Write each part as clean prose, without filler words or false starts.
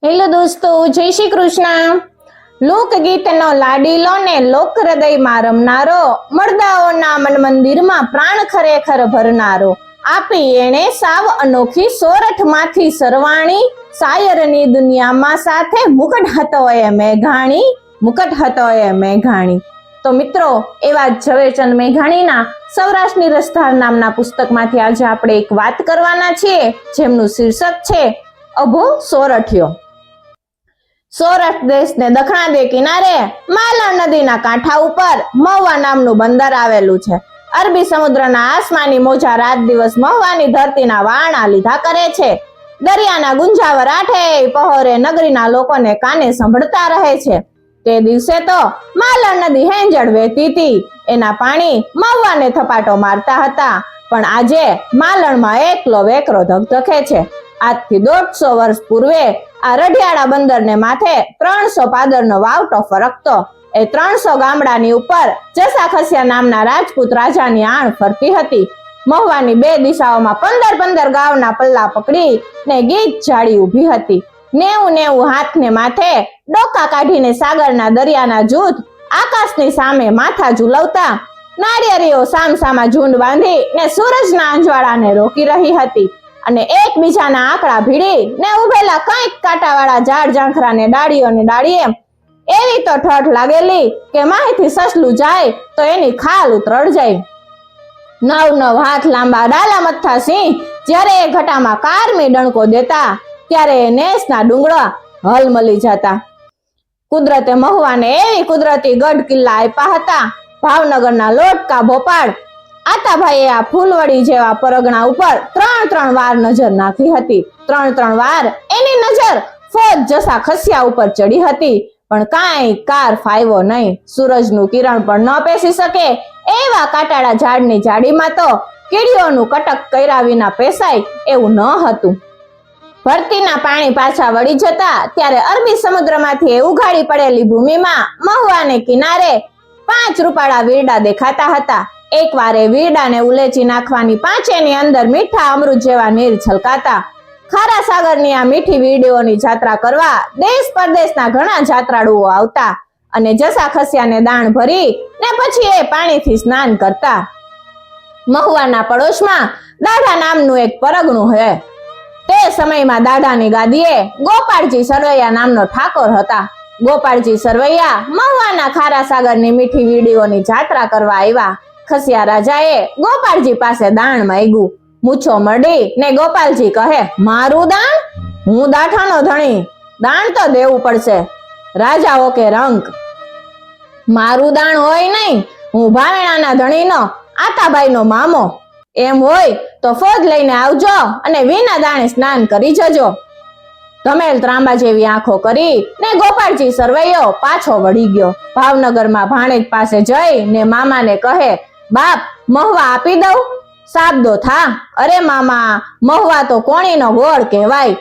Hello દોસ્તો, જય શ્રી કૃષ્ણ। લોકગીતનો લાડીલો ને લોક હૃદયમાં રમનારો, મળદાઓના મન મંદિરમાં પ્રાણ ખરેખર ભરનારો, આપી એણે સાવ અનોખી સોરઠમાંથી સરવાણી, શાયરની દુનિયામાં સાથે મુકટ હતો એ મેઘાણી। તો મિત્રો, એવા ઝવેરચંદ મેઘાણીના સૌરાષ્ટ્રની રસધાર નામના પુસ્તકમાંથી આજે આપણે એક વાત કરવાના છીએ, જેમનું શીર્ષક છે અભો સોરઠિયો। સોરઠ દેશને દક્ષિણાદે કિનારે માલણ નદીના કાંઠા ઉપર મહુવા નામનું બંદર આવેલું છે। અરબી સમુદ્રના આસમાની મોજા રાત દિવસ મહુવાની ધરતીના વારણા લીધા કરે છે। દરિયાના ગુંજાવર આઠે પહોરે નગરીના લોકોને કાને સંભળતા રહે છે। તે દિવસે તો માલણ નદી હેંજળ વહેતી હતી, એના પાણી મહુવાને થપાટો મારતા હતા, પણ આજે માલણમાં એકલો વેકરો ધગધગે છે। આજથી 150 વર્ષ પૂર્વે આ રઢિયાળા બંદરને માથે 300 પાદરનો વાવટો ફરકતો। એ 300 ગામડાની ઉપર જસા ખસિયા નામના રાજપૂત રાજાની આણ ફરતી હતી। મહુવાની 2 દિશાઓમાં 15 ગાવના પલ્લા પકડી ને ગીચ જાળી ઊભી હતી। 90 હાથને માથે ડોકા કાઢીને સાગરના દરિયાના જૂથ આકાશની સામે માથા ઝુલવતા નાળિયેરીઓ સામસામા ઝુંડ બાંધી ને સૂરજના અંજવાળાને રોકી રહી હતી, અને એકબીજાના આંકડા ભીડી ને ઉભેલા કંઈક કાંટાવાળા ઝાડ ઝાંખરાને ડાળીઓને ડાળીએ એવી તો ઠઠ લાગેલી કે માહિતી સસલું જાય તો એની ખાલ ઉતરડ જાય। 9 હાથ લાંબા ડાલા મથા સિંહ જ્યારે એ ઘટામાં કારમી ડણકો દેતા, ત્યારે એ નેસના ડુંગળા હલમલી જતા। કુદરતે મહુવાને એવી કુદરતી ગઢ કિલ્લા આપ્યા હતા। ભાવનગરના લોટકા ભોપાળ આતાભાઈએ આ ફૂલવડી જેવા પરગણા ઉપર 3 વાર નજર નાખી હતી। 3 વાર એની નજર ફોજ જસા ખસિયા ઉપર ચડી હતી, પણ કાંઈ કાર ફાયવો નહીં। સૂરજનું કિરણ પણ ન પેસી શકે એવા કાંટાળા ઝાડની જાડીમાં તો કીડીઓનું કટક કર્યા વિના પેસાય એવું ન હતું। ભરતીના પાણી પાછા વળી જતા ત્યારે અરબી સમુદ્રમાંથી ઉઘાડી પડેલી ભૂમિમાં મહુવાને કિનારે 5 રૂપાળા વીરડા દેખાતા હતા। એકવાર એ વીરડાને ઉલેચી નાખવાની પાંચેની અંદર મીઠા અમૃત જેવા નીર છલકાતા। ખારા સાગરની આ મીઠી વીરડીઓની જાત્રા કરવા દેશ પરદેશના ઘણા જાત્રાળુઓ આવતા, અને જસા ખસિયાને દાણ ભરી ને પછી એ પાણીથી સ્નાન કરતા। મહુવાના પડોશમાં દાઢા નામનું એક પરગણું છે। તે સમયમાં દાઢાની ગાદીએ ગોપાળજી સરવૈયા નામનો ઠાકોર હતા। ગોપાળજી સરવૈયા મહુવાના ખારા સાગરની મીઠી વીરડીઓની જાત્રા કરવા આવ્યા। ખસિયા રાજાએ ગોપાળજી પાસે દાણ માંગ્યું। મૂછો મરડી ને ગોપાલજી કહે, મારું દાણ? હું દાઠાનો ધણી, દાણ તો દેવું પડશે। રાજા ઓકે રંક, મારું દાણ હોય નહીં, હું ભાવેણાના ધણીનો આતાભાઈનો મામો। એમ હોય તો ફોજ લઈને આવજો અને વિના દાણે સ્નાન કરી જજો। ધમેલ ત્રાંબા જેવી આંખો કરી ને ગોપાળજી સરવૈયો પાછો વળી ગયો। ભાવનગરમાં ભાણેજ પાસે જઈ ને મામાને કહે, બાપ, મહુવા આપી દઉં? સાબદો થા। અરે મામા, મહુવા તો કોણીનો ગોળ કહેવાય।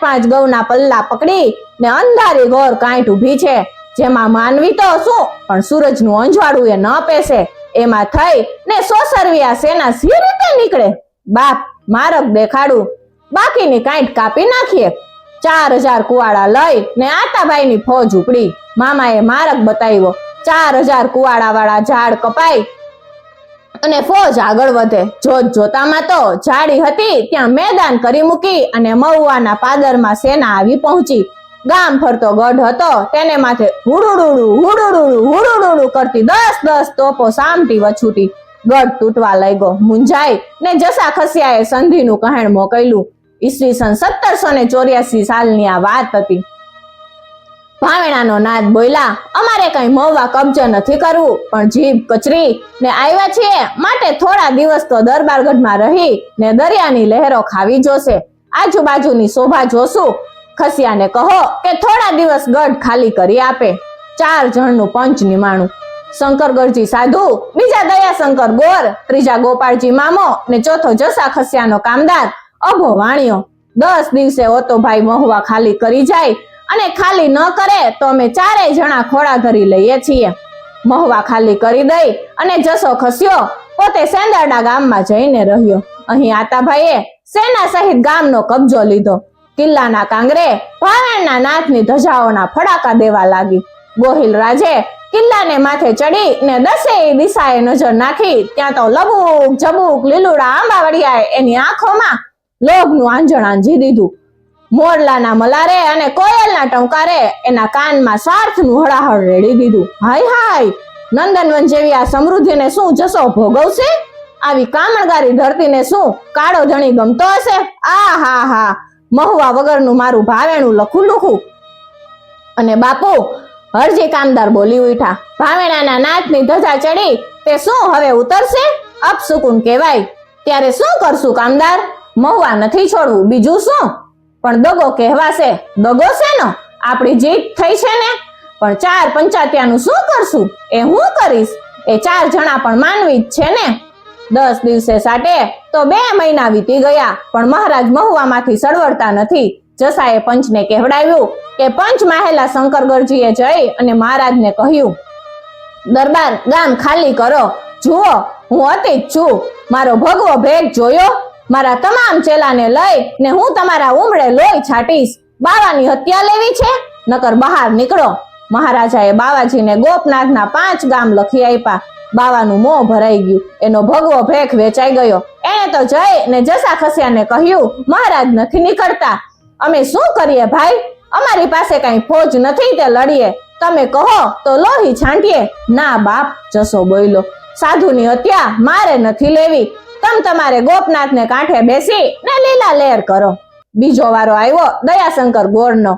5 ગૌના પલ્લા પકડી ને અંધારી ગોર કાંઠ ઊભી છે, જેમાં માનવી તો શું પણ સૂરજનું અંજવાળું એ ન પેસે એમાં થઈ ને સોસરવિયા સેના સી રીતે નીકળે? બાપ, મારક દેખાડું, બાકીની કાંઠ કાપી નાખીએ। 4000 કુવાડા લઈ ને આતાભાઈની ફોજ ઉપડી। મામાએ મારક બતાવ્યો। 4000 કુવાડા વાળા ઝાડ કપાય અને ફોજ આગળ વધે। જોતામાં તો જાડી હતી ત્યાં મેદાન કરી મૂકી અને મહુવાના પાદરમાં સેના આવી પહોંચી। ગામ ફરતો ગઢ હતો, તેને માથે હુડુડુડુ કરતી 10 તોપો સામટી વછૂટી। ગઢ તૂટવા લાગ્યો। મુંજાઈ ને જસા ખસિયાએ સંધિનું કહેણ મોકલ્યું। ઈસવીસન 1784 સાલની આ વાત હતી। ભાવેણાનો નાદ બોલ્યા, અમારે કઈ મહુવા કબજે નથી કરવું, પણ જીભ કચરી ને આવ્યા છીએ માટે થોડા દિવસ તો દરબારગઢમાં રહી ને દરિયાની લહેરો ખાવી જોશે। આજુબાજુની શોભા જોશું। ખસિયાને કહો કે થોડા દિવસ ગઢ ખાલી કરી આપે। 4 જણનું પંચ નિમાણું। શંકરગઢજી સાધુ, બીજા દયાશંકર ગોર, ત્રીજા ગોપાળજી મામો ને ચોથો જસા ખસિયાનો કામદાર અભો વાણિયો। 10 દિવસે ઓતો ભાઈ મહુવા ખાલી કરી જાય, અને ખાલી ન કરે તો અમે 4 જણા ખોળા ધરી લઈએ છીએ। મહુવા ખાલી કરી દઈ અને જસો ખસ્યો પોતે સેંદરડા ગામમાં જઈને રહ્યો। અહીં આતાભાઈએ સેના સહિત ગામનો કબજો લીધો। કિલ્લાના કાંગરે ભાવેણના નાથની ધજાઓના ફડાકા દેવા લાગી. ગોહિલ રાજે કિલ્લાને માથે ચડી ને દસેય દિશાએ નજર નાખી ત્યાં તો લબુક ઝબુક લીલુડા આંબાવડિયાએ એની આંખોમાં લોભનું આંજણ આંજી દીધું. મોરલાના મલારે અને કોયલના ટંકારે એના કાનમાં સ્વાર્થનું હળાહળ રેડી દીધું. હાય હાય, નંદનવન જેવી આ સમૃદ્ધિને શું જસો ભોગવશે? આવી કામણગારી ધરતીને શું કાળો ધણી ગમતો હશે? આ હા હા, મહુવા વગરનું મારું ભાવેણું લખું લુખું. અને બાપુ, હરજી કામદાર બોલી ઉઠા, ભાવેણાના નાથની ધજા ચડી તે શું હવે ઉતરશે? અપસુકુન કહેવાય. ત્યારે શું કરશું કામદાર? મહુવા નથી છોડવું, બીજું શું? પણ દગો કહેવાશે. દગો છે ને, આપણી જીત થઈ છે ને. પણ 4 પંચાત્યાનું શું કરશું? એ હું કરીશ. એ 4 જણા પણ માનવી જ છે ને. 10 દિવસે સાટે તો 2 મહિના વીતી ગયા પણ મહારાજ મહુવામાંથી સળવળતા નથી. જસાએ પંચને કહેવડાવ્યું કે પંચ માહેલા શંકરગરજીએ જઈ અને મહારાજને કહ્યું, દરબાર ગામ ખાલી કરો. જુઓ, હું અતીત છું. મારો ભગવો ભેગ જોયો? મારા તમામ ચેલાને લઈ ને હું તમારા ઉમળે લોહી છાટીશ. બાવાની હત્યા લેવી છે? નકર બહાર નીકળો. મહારાજાએ બાવાજીને ગોપનાથના 5 ગામ લખી આપ્યા. બાવાનું મોં ભરાઈ ગયું. એનો ભગવો ભેખ વેચાઈ ગયો. એને તો જઈ ને જસા ખસ્યાને કહ્યું, મહારાજ નથી નીકળતા. અમે શું કરીએ ભાઈ? અમારી પાસે કઈ ફોજ નથી તે લડીએ. તમે કહો તો લોહી છાંટીએ. ના બાપ, જસો બોલ્યો, સાધુની હત્યા મારે નથી લેવી. તમારે ગોપનાથને કાંઠે બેસી ને લીલા લહેર કરો. બીજો વારો આવ્યો દયાશંકર ગોળનો.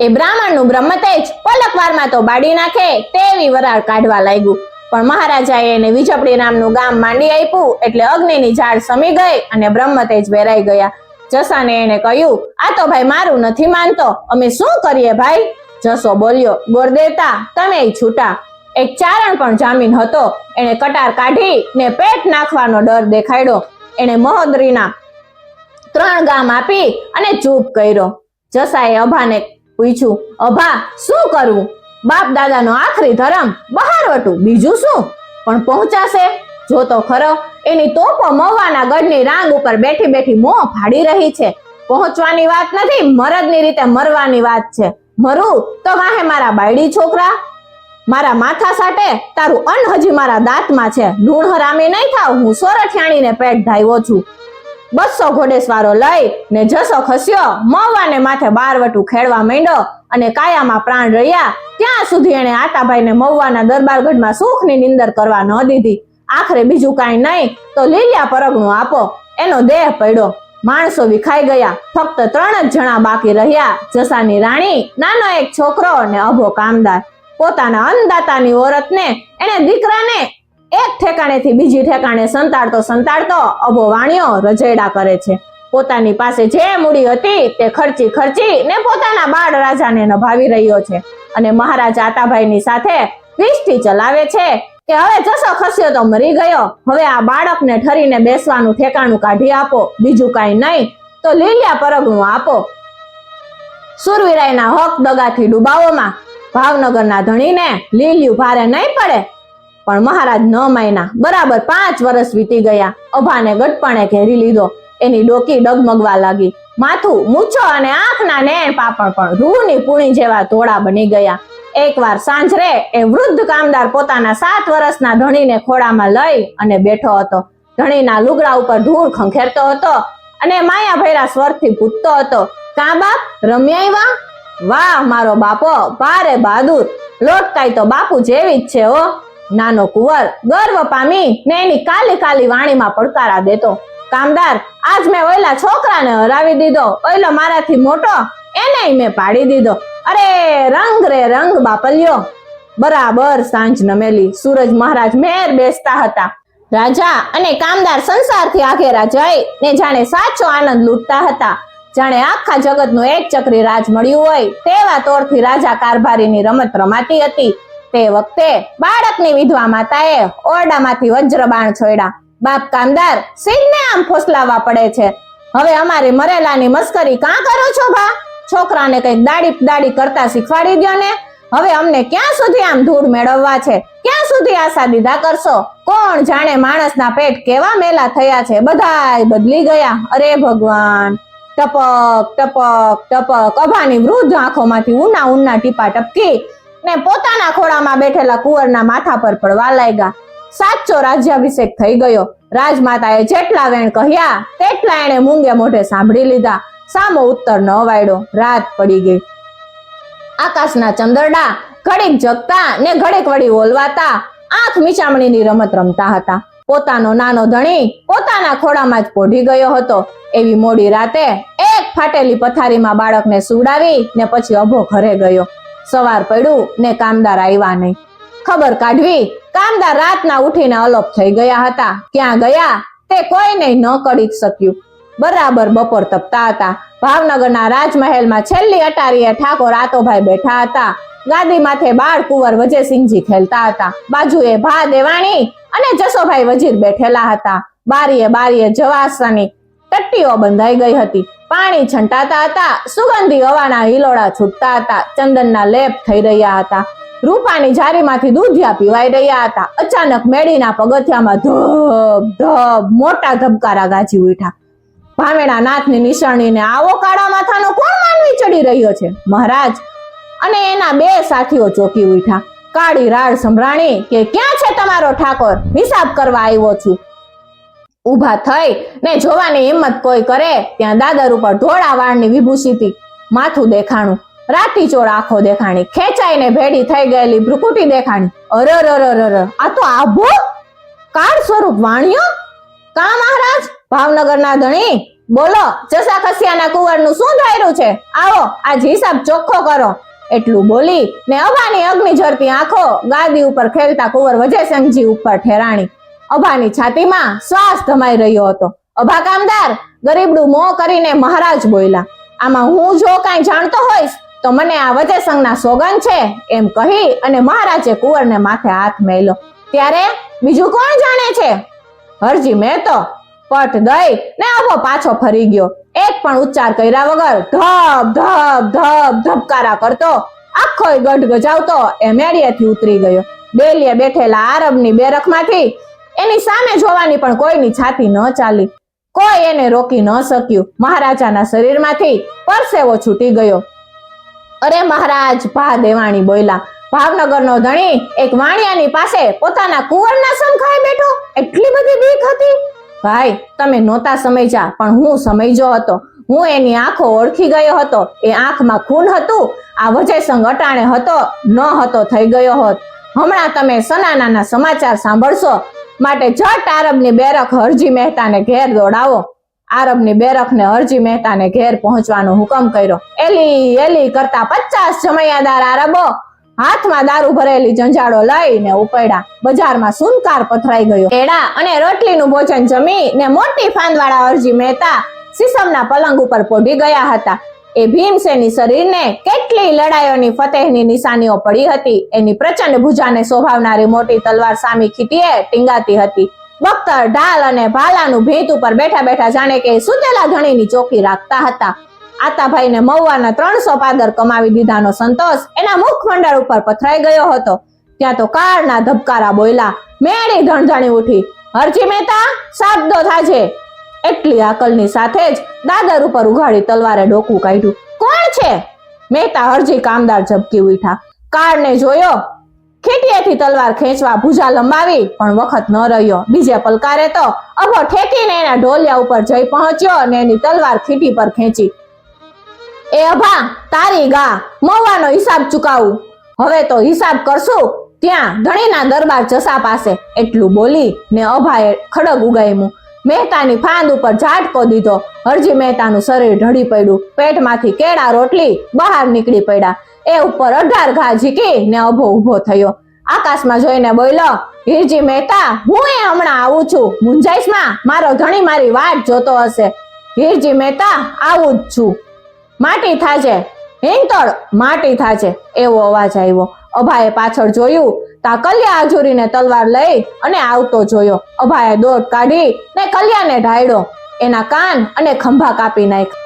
એ બ્રાહ્મણનું બ્રહ્મતેજ પલકવારમાં તો બાળી નાખે તેવી વરાળ કાઢવા લાગ્યું. પણ મહારાજાએ એને વિજપડી નામનું ગામ માંડી આપ્યું એટલે અગ્નિની ઝાડ સમી ગઈ અને બ્રહ્મતેજ વેરાઈ ગયા. જસાને એને કહ્યું, આ તો ભાઈ મારું નથી માનતો, અમે શું કરીએ ભાઈ? જસો બોલ્યો, ગોરદેવતા તમે છૂટા. એક ચારણ પણ જામીન હતો. એને કટાર કાઢી ને પેટ નાખવાનો ડર દેખાડ્યો. એને મહોદરીના 3 ગામ આપી અને ચૂપ કર્યો. જસાએ અભાને પૂછ્યું, અભા શું કરવું? બાપ દાદાનો આખરી ધર્મ બહારવટું, બીજું શું? પણ પહોંચાશે? જો તો ખરો, એની તોપો મહુવાના ગઢની રાંગ ઉપર બેઠી બેઠી મોં ફાડી રહી છે. પહોંચવાની વાત નથી, મરદની રીતે મરવાની વાત છે. મરું તો વાહે મારા બાયડી છોકરા. મારા માથા સાટે તારું અન્ન હજી મારા દાંતમાં છે. લૂણ હરામી નહીં થાવ, હું સોરઠિયાણીને પેટ ધાવ્યો છું. 200 ઘોડેસવારો લઈ ને જસો ખસ્યો. મહુવાને માથે બારવટું ખેડવા માંડ્યો અને કાયામાં પ્રાણ રહ્યા ત્યાં સુધી એને આતાભાઈને મહુવાના દરબારગઢમાં સુખની નિંદર કરવા ન દીધી. આખરે બીજું કાંઈ નહીં તો લીલિયા પરગણું આપો. એનો દેહ પડ્યો. માણસો વિખાઈ ગયા. ફક્ત 3 જ જણા બાકી રહ્યા, જસાની રાણી, નાનો એક છોકરો ને અભો કામદાર. પોતાના અન્નદાતાની ઓરતને એને દીકરાને એક ઠેકાણેથી બીજી ઠેકાણે સંતાડતો અભો વાણિયો રજેડા કરે છે. પોતાની પાસે જે મૂડી હતી તે ખર્ચી ને પોતાના બાળ રાજાને નભાવી રહ્યો છે અને મહારાજ આતાભાઈની સાથે વિષ્ઠી ચલાવે છે કે હવે જસો ખસ્યો તો મરી ગયો. હવે આ બાળકને ઠરીને બેસવાનું ઠેકાણું કાઢી આપો. બીજું કાંઈ નહીં તો લીલિયા પરગણું આપો. સુરવીરાયના હક દગાથી ડૂબાવોમાં ભાવનગરના ધણીને લીલિયું ભારે નહીં પડે. પણ મહારાજ ન માન્યા. બરાબર 5 વર્ષ વીતી ગયા. અભાને ગટપણે ઘેરી લીધો. એની ડોકી ડગમગવા લાગી. માથું, મૂછો અને આંખના નેણ પાપણ પણ રૂની પૂણી જેવા ધોળા બની ગયા. એકવાર સાંજરે એ વૃદ્ધ કામદાર પોતાના 7 વર્ષના ધણીને ખોળામાં લઈ અને બેઠો હતો. ધણીના લુગડા ઉપર ધૂળ ખંખેરતો હતો અને માયા ભૈરા સ્વરથી પૂછતો હતો, કા બાપ રમ્યા? વાહ મારો બાપો, ભારે બહાદુર. લોટકાઈ તો બાપુ જેવી જ છે હો. નાનો કુંવર ગર્વ પામી ને એની કાલી કાલી વાણીમાં પડકારા દેતો, કામદાર આજ મેં ઓયલા છોકરાને હરાવી દીધો. ઓયલો મારાથી મોટો, એને મેં પાડી દીધો. અરે રંગ રે રંગ બાપલ્યો. બરાબર સાંજ નમેલી. સૂરજ મહારાજ મેર બેસતા હતા. રાજા અને કામદાર સંસારથી આઘેરા જઈ ને જાણે સાચો આનંદ લૂંટતા હતા. જાણે આખા જગતનું એક ચક્રી રાજ મળ્યું હોય તેવા તોરથી રાજા કારભારીની રમત રમાતી હતી. તે વખતે બાળકની વિધવા માતાએ ઓરડામાંથી વજ્રબાણ છોડ્યા. બાપ કામદાર, સીધને આમ ફોસલાવા પડે છે. હવે અમારી મરેલાની મસ્કરી કાં કરો છો ભા? છોકરાને કઈક દાડી કરતા શીખવાડી દો ને. હવે અમને ક્યાં સુધી આમ ધૂળ મેળવવા છે? ક્યાં સુધી આશા દીધા કરશો? કોણ જાણે માણસના પેટ કેવા મેલા થયા છે, બધાય બદલી ગયા. અરે ભગવાન, ટપક ટપક ટપક અભાની વૃદ્ધ આંખોમાંથી ઊના ઊના ટીપા ટપકી ને પોતાના ખોળામાં બેઠેલા કુંવરના માથા પર પડવા લાગ્યા. સાચો રાજ્યાભિષેક થઈ ગયો. રાજમાતાએ જેટલા વેણ કહ્યા તેટલા એણે મૂંગે મોઢે સાંભળી લીધા. સામો ઉત્તર ન વાળ્યો. રાત પડી ગઈ. આકાશના ચંદરડા ઘડીક જગતા ને ઘડીક વળી ઓલવાતા આંખ મીચામણીની રમત રમતા હતા. પોતાનો નાનો ધણી પોતાના ખોળામાં જ પોઢી ગયો હતો. એવી મોડી રાતે એક ફાટેલી પથારીમાં બાળકને સુવડાવી ને પછી અભો ઘરે ગયો. સવાર પડ્યું ને કામદાર આવ્યા નહીં. ખબર કાઢવી કામદાર રાતના ઉઠીને અલોપ થઈ ગયા હતા. ક્યાં ગયા તે કોઈને ન કરી શક્યું. બરાબર બપોર તપતા હતા. ભાવનગરના રાજમહેલમાં છેલ્લી અટારીએ ઠાકોર આતોભાઈ બેઠા હતા. ગાદી માથે બાળ કુંવર વજયસિંહજી ખેલતા હતા. બાજુએ ભા દેવાણી અને જસોભાઈ વજીર બેઠેલા હતા. બારીએ જવાસાની ટટ્ટીઓ બંધાઈ ગઈ હતી. પાણી છંટાતા હતા. સુગંધી હવાના હિલોળા છૂટતા હતા. ચંદનના લેપ થઈ રહ્યા હતા. રૂપાની જારીમાંથી દૂધિયા પીવાઈ રહ્યા હતા. અચાનક મેડીના પગથિયામાં ધબ ધબ મોટા ધબકારા ગાજી ઉઠ્યા. ભામેણા નાથની નિશાણીને આવો કાળા માથાનો કોણ માનવી ચડી રહ્યો છે? મહારાજ અને એના બે સાથીઓ ચોકી ઉઠ્યા. કાળી રાડ સંભળાણી કે ક્યાં છે તમારો ઠાકોર? હિસાબ કરવા આવ્યો છું. ઊભા થઈ ને જોવાની હિંમત કોઈ કરે ત્યાં દાદર ઉપર ધોળા વાળની વિભૂષિતી માથું દેખાણું. રાતી ચોળ આંખો દેખાણી. ખેંચાઈને ભેડી થઈ ગયેલી ભ્રુકુટી દેખાણી. અરર આ તો આભો કાળ સ્વરૂપ વાણિયો. કા મહારાજ? ભાવનગરના ધણી બોલો, જસા ખસિયાના કુંવરનું શું ધાર્યું છે? આવો આજ હિસાબ ચોખ્ખો કરો. એટલું બોલી ને અભાની અગ્નિ ઝરતી આંખો ગાદી ઉપર ખેલતા કુંવર વજયસિંહજી ઉપર ઠેરાણી. અભાની છાતીમાં શ્વાસ ધમાઈ રહ્યો હતો. અભા કામદાર ગરીબડું મોં કરીને મહારાજ બોલ્યા, આમાં હું જો કાંઈ જાણતો હોઈશ તો મને આ વજયસિંહના સોગન છે એમ કહી અને મહારાજે કુંવરને માથે હાથ મેલ્યો. ત્યારે બીજું કોણ જાણે છે? હરજી મેં તો પટ દઈ ને અભો પાછો ફરી ગયો. એક પણ ઉચ્ચાર કર્યા વગર ધબ ધબ ધબ ધબકારા કરતો આખો ગઢ ગજાવતો એ મેળીએથી ઉતરી ગયો. ડેલીએ બેઠેલા આરબની બેરખમાંથી એની સામે જોવાની પણ કોઈની છાતી ન ચાલી. કોઈ એને રોકી ન શક્યું. મહારાજાના શરીરમાંથી પરસેવો છૂટી ગયો. અરે મહારાજ, ભા દેવાણી બોલ્યા. ભાવનગરનો ધણી એક વાણિયાની પાસે પોતાના કુંવરના સમખાઈ બેઠો. એટલી બધી બીક હતી? ભાઈ, તમે નહોતા સમજ્યા પણ હું સમજ્યો હતો. હું એની આંખો ઓળખી ગયો હતો. એ આંખમાં ખૂન હતું. આ વજયસિંહ અટાણે હતો ન હતો થઈ ગયો હોત. હમણાં તમે સનાનાના સમાચાર સાંભળશો માટે જટ આરબની બેરખ હરજી મહેતાને ઘેર દોડાવો. આરબની બેરખને હરજી મહેતાને ઘેર પહોંચવાનો હુકમ કર્યો. એલી એલી કરતા 50 જમૈયાદાર આરબો હાથમાં દારૂ ભરેલી જંજાળો લઈને ઉપડ્યા. બજારમાં સુનકાર પથરાઈ ગયો. કેળા અને રોટલીનું ભોજન જમી ને મોટી ફાંદવાળા હરજી મહેતા સીસમના પલંગ ઉપર પોઢી ગયા હતા. એ ભીમસેની શરીરને કેટલી લડાઈઓની ફતેહની નિશાનીઓ પડી હતી. એની પ્રચંડ ભુજાને શોભાવનારી મોટી તલવાર સામી ખીટીએ ટીંગાતી હતી. બખ્તર, ઢાલ અને ભાલાનું ભીત ઉપર બેઠા બેઠા જાણે કે સુતેલા ધણીની ચોકી રાખતા હતા. આતાભાઈને મહુવાના 300 પાદર કમાવી દીધાનો સંતોષ એના મુખમંડળ ઉપર પથરાઈ ગયો હતો. ત્યાં તો કાળના ધબકારા બોલ્યા. મેળી ધણધણી ઉઠી. હરજી મહેતા, સાબદો થાજે. એટલી આકલની સાથે જ દાદર ઉપર ઉઘાડી તલવારે ડોકું કાઢ્યું. કોણ છે? મહેતા હરજી કામદાર ઝબકી ઉઠ્યા. કાળને જોયો. ખીટીએથી તલવાર ખેંચવા ભુજા લંબાવી પણ વખત ન રહ્યો. બીજે પલકારે તો અભો ઠેકીને એના ઢોલિયા ઉપર જઈ પહોંચ્યો અને એની તલવાર ખીટી પર ખેંચી. એ અભા, તારી ગા, મહુવાનો હિસાબ ચુકાવું. હવે તો હિસાબ કરશું ત્યાં ધણીના દરબાર જસા પાસે. એટલું બોલી ને અભાએ ખડગ ઉગામ્યું. મહેતાની ફાંદ ઉપર ઝાટકો દીધો. હરજી મહેતાનું શરીર ઢળી પડ્યું. પેટમાંથી કેળા રોટલી બહાર નીકળી પડ્યા. એ ઉપર 18 ઘા ઝીકી ને અભો ઉભો થયો. આકાશમાં જોઈને બોલ્યો, હિરજી મહેતા, હું હમણાં આવું છું. મુંજાઈશમાં મારો ધણી મારી વાટ જોતો હશે. હિરજી મહેતા, આવું જ છું. માટી થાજે. હિંતળ, માટી થાજે. એવો અવાજ આવ્યો. અભાએ પાછળ જોયું. તા કલ્યા આજુરીને તલવાર લઈ અને આવતો જોયો. અભાએ દોટ કાઢી ને કલ્યાને ઢાળ્યો. એના કાન અને ખંભા કાપી નાખ્યા.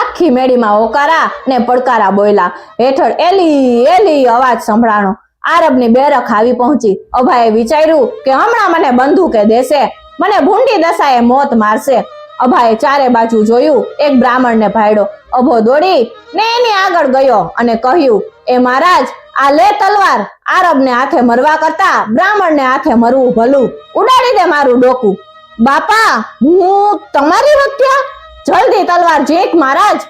આખી મેડીમાં હોકારા ને પડકારા બોલ્યા. હેઠળ એલી એલી અવાજ સંભળાણો. આરબની બેરખ આવી પહોંચી. અભાએ વિચાર્યું કે હમણાં મને બંદૂકે દેશે, મને ભૂંડી દશાએ મોત મારશે. અભાએ ચારે બાજુ જોયું, એક બ્રાહ્મણને ભાડ્યો. અભો દોડી ને એની આગળ ગયો અને કહ્યું, એ મહારાજ, આ લે તલવાર. આરબને હાથે મરવા કરતા બ્રાહ્મણને હાથે મરવું ભલું. ઉડાડી દે મારું ડોકું. બાપા, હું તમારી હત્યા? જલ્દી તલવાર ઝીંક મહારાજ,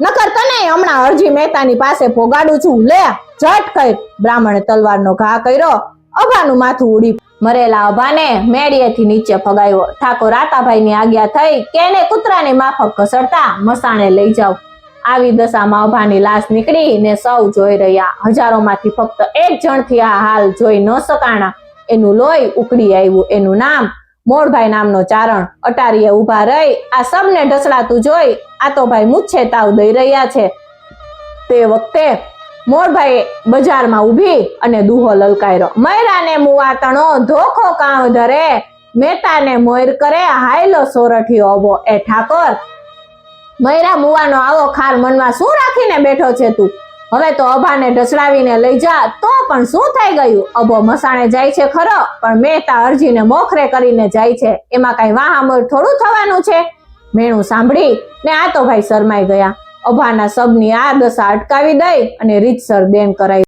નકર તને હમણાં અરજી મહેતાની પાસે પોગાડું છું. લે ઝટ કર. બ્રાહ્મણે તલવારનો ઘા કર્યો. અભાનું માથું ઉડી. મરેલા અભાને મેળીએથી નીચે ફગાવ્યો. ઠાકોર રાતાભાઈની આજ્ઞા થઈ કે એને કૂતરાની માફક ઘસડતા મસાણે લઈ જાવ. આવી દશામાં અભાની લાશ નીકળી ને સૌ જોઈ રહ્યા. હજારોમાંથી ફક્ત એક જણથી આ હાલ જોઈ ન સકાણા. એનું લોહી ઉકળી આવ્યું. એનું નામ મોરભાઈ નામનો ચારણ. અટારીએ ઉભા રહી આ સબને ઢસડાતું જોઈ આ તો ભાઈ મૂછે તાવ દઈ રહ્યા છે. તે વખતે મોરભાઈ બજારમાં ઊભી અને દુહો લલકાર્યો. મયરાને મુવાતણો ધોખો કાં ધરે, મેતાને મોર કરે હાયલો સોરઠિયો અભો. એ ઠાકોર, મયરા મુવાનો આવો ખાર મનમાં શું રાખીને બેઠો છે તું? હવે તો અભાને ઢસડાવીને લઈ જા તો પણ શું થઈ ગયું? અભો મસાણે જાય છે ખરો, પણ મહેતા અરજીને મોખરે કરીને જાય છે. એમાં કઈ વાહામોર થોડું થવાનું છે? મેણું સાંભળી ને આ તો ભાઈ શરમાઈ ગયા. અભાના શબની આ દશા અટકાવી દઈ અને રીતસર દેન કરાઈ.